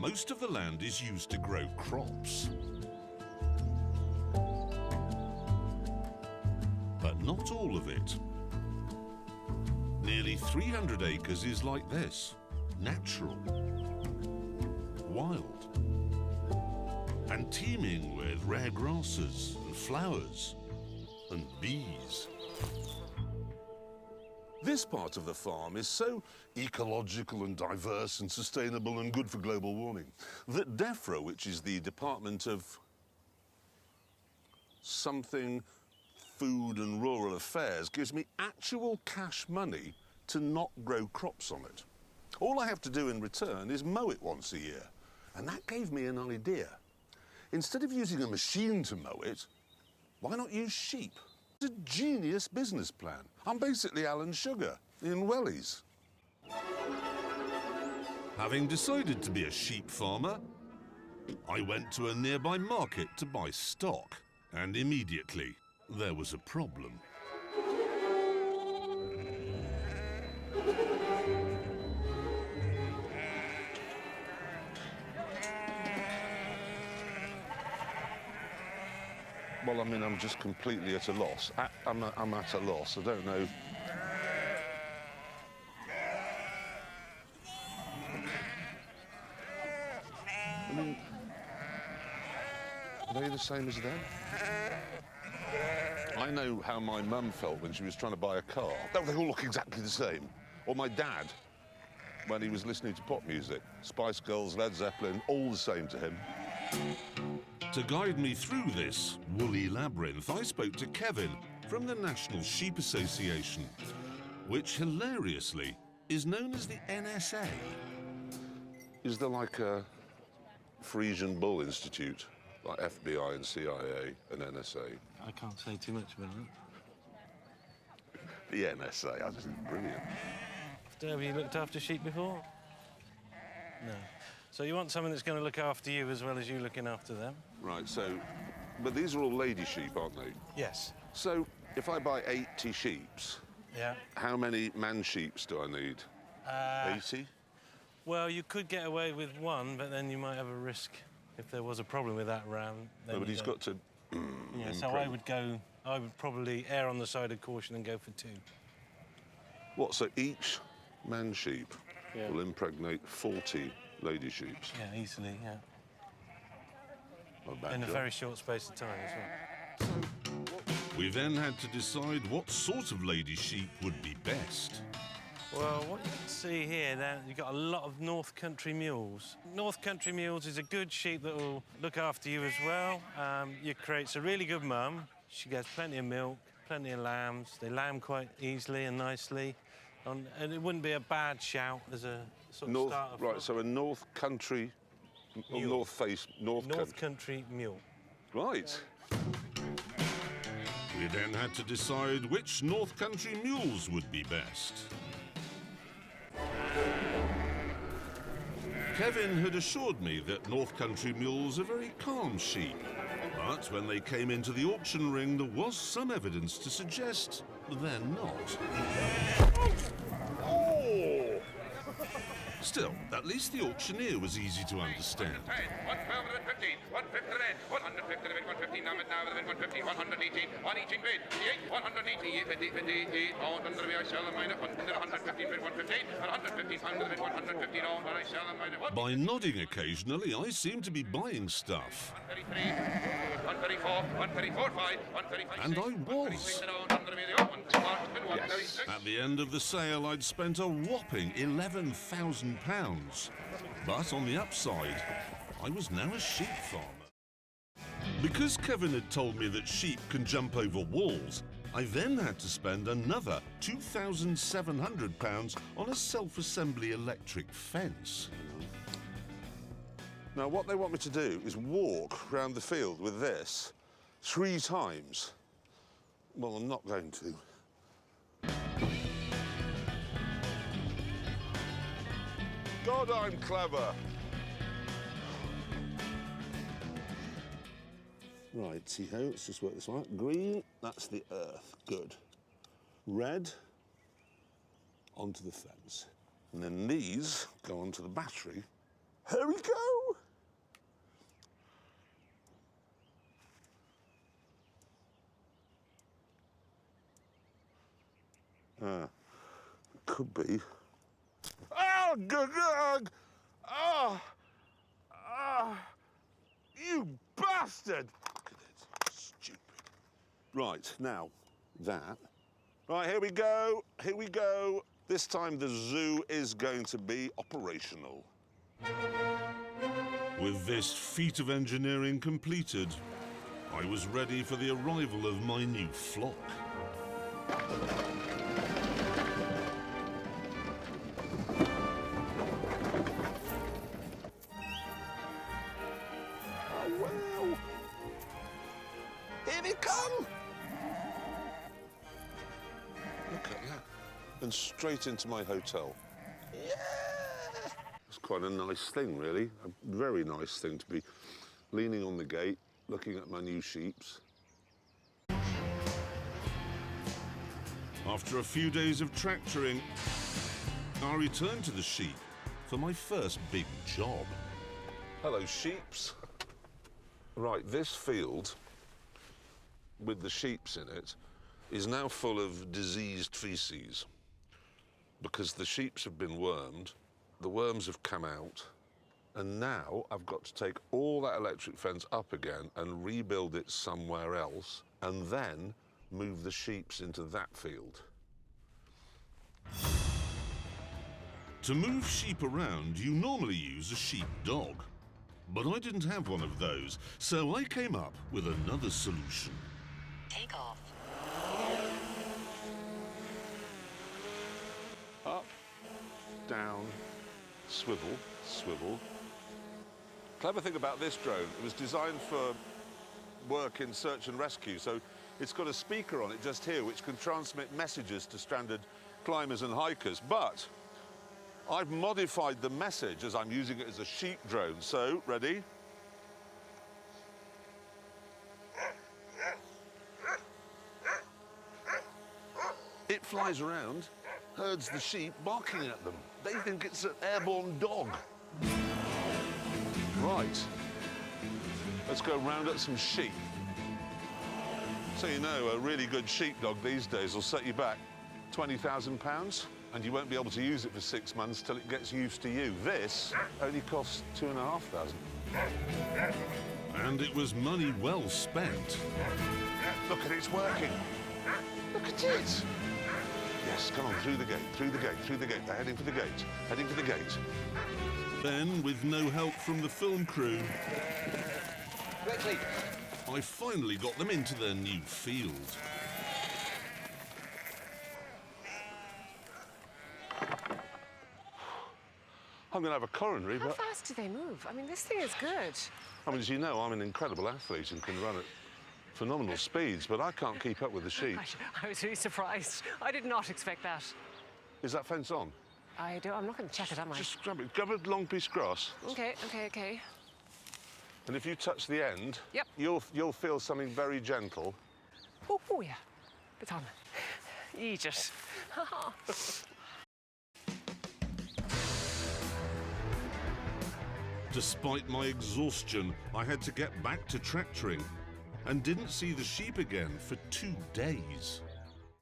most of the land is used to grow crops. But not all of it. Nearly 300 acres is like this, natural, wild, and teeming with rare grasses and flowers and bees. This part of the farm is so ecological and diverse and sustainable and good for global warming that DEFRA, which is the Department of something Food and Rural Affairs, gives me actual cash money to not grow crops on it. All I have to do in return is mow it once a year. And that gave me an idea. Instead of using a machine to mow it, why not use sheep? It's a genius business plan. I'm basically Alan Sugar in wellies. Having decided to be a sheep farmer, I went to a nearby market to buy stock. And immediately, there was a problem. Well, I mean, I'm just completely at a loss. I'm at a loss. I don't know. I mean, are they the same as them? I know how my mum felt when she was trying to buy a car. They all look exactly the same. Or my dad, when he was listening to pop music. Spice Girls, Led Zeppelin, all the same to him. To guide me through this woolly labyrinth, I spoke to Kevin from the National Sheep Association, which hilariously is known as the NSA. Is there like a Frisian Bull Institute, like FBI and CIA and NSA? I can't say too much about it. The NSA, I just think brilliant. Have you looked after sheep before? No. So you want someone that's going to look after you as well as you looking after them? Right, so, but these are all lady sheep, aren't they? Yes. So, if I buy 80 sheeps, yeah, how many man sheeps do I need? 80? Well, you could get away with one, but then you might have a risk if there was a problem with that ram. No, but he's got to... yeah, so I would probably err on the side of caution and go for 2. What, so each man sheep will impregnate 40 lady sheep? Yeah, easily, yeah. In a very short space of time as well. We then had to decide what sort of lady sheep would be best. Well, what you can see here, now you've got a lot of North Country mules. North Country mules is a good sheep that will look after you as well. It creates a really good mum. She gets plenty of milk, plenty of lambs. They lamb quite easily and nicely. And it wouldn't be a bad shout as a sort of starter. Right, so a North Country, or North Country mule. Right. We then had to decide which North Country mules would be best. Kevin had assured me that North Country mules are very calm sheep. But when they came into the auction ring, there was some evidence to suggest they're not. Oh! Still, at least the auctioneer was easy to understand. 115, 150 red, 150 red, 115 now, 150, 118, 118 red, 180, 58, 100 I sell them, 115 red, 115, 115 pounds red, 115 on, I sell them. By nodding occasionally, I seemed to be buying stuff. 133, 134, 134, 5, 135. And I was. Yes. At the end of the sale, I'd spent a whopping £11,000. But on the upside, I was now a sheep farmer. Because Kevin had told me that sheep can jump over walls, I then had to spend another £2,700 on a self-assembly electric fence. Now, what they want me to do is walk around the field with this 3 times. Well, I'm not going to. God, I'm clever. Right, see how, let's just work this one out. Green, that's the earth, good. Red, onto the fence. And then these go onto the battery. Here we go. Could be. Oh, good. Oh, you bastard! Look at it, stupid. Right, now, that. Right, here we go, here we go. This time the zoo is going to be operational. With this feat of engineering completed, I was ready for the arrival of my new flock. Oh, wow! Here they come! Look at that. And straight into my hotel. Yeah! It's quite a nice thing, really. A very nice thing to be leaning on the gate, looking at my new sheeps. After a few days of tractoring, I returned to the sheep for my first big job. Hello, sheeps. Right, this field with the sheeps in it is now full of diseased feces because the sheeps have been wormed, the worms have come out, and now I've got to take all that electric fence up again and rebuild it somewhere else, and then move the sheeps into that field. To move sheep around, you normally use a sheep dog. But I didn't have one of those, so I came up with another solution. Take off. Up, down, swivel, swivel. Clever thing about this drone, it was designed for work in search and rescue, so it's got a speaker on it just here which can transmit messages to stranded climbers and hikers, but I've modified the message as I'm using it as a sheep drone. So, ready? It flies around, herds the sheep, barking at them. They think it's an airborne dog. Right, let's go round up some sheep. So you know, a really good sheepdog these days will set you back £20,000, and you won't be able to use it for 6 months till it gets used to you. This only costs £2,500. And it was money well spent. Look at it, it's working. Look at it. Yes, come on, through the gate, through the gate, through the gate. They're heading for the gate, heading for the gate. Then, with no help from the film crew, Quickly. I finally got them into their new field. I'm going to have a coronary, How but... fast do they move? I mean, this thing is good. I mean, as you know, I'm an incredible athlete and can run at phenomenal speeds, but I can't keep up with the sheep. I was really surprised. I did not expect that. Is that fence on? I'm not going to check it, am I? Just grab it. Grab a long piece of grass. Okay. And if you touch the end, Yep. you'll feel something very gentle. Oh, yeah. It's on. Eat it. Despite my exhaustion, I had to get back to tractoring and didn't see the sheep again for 2 days.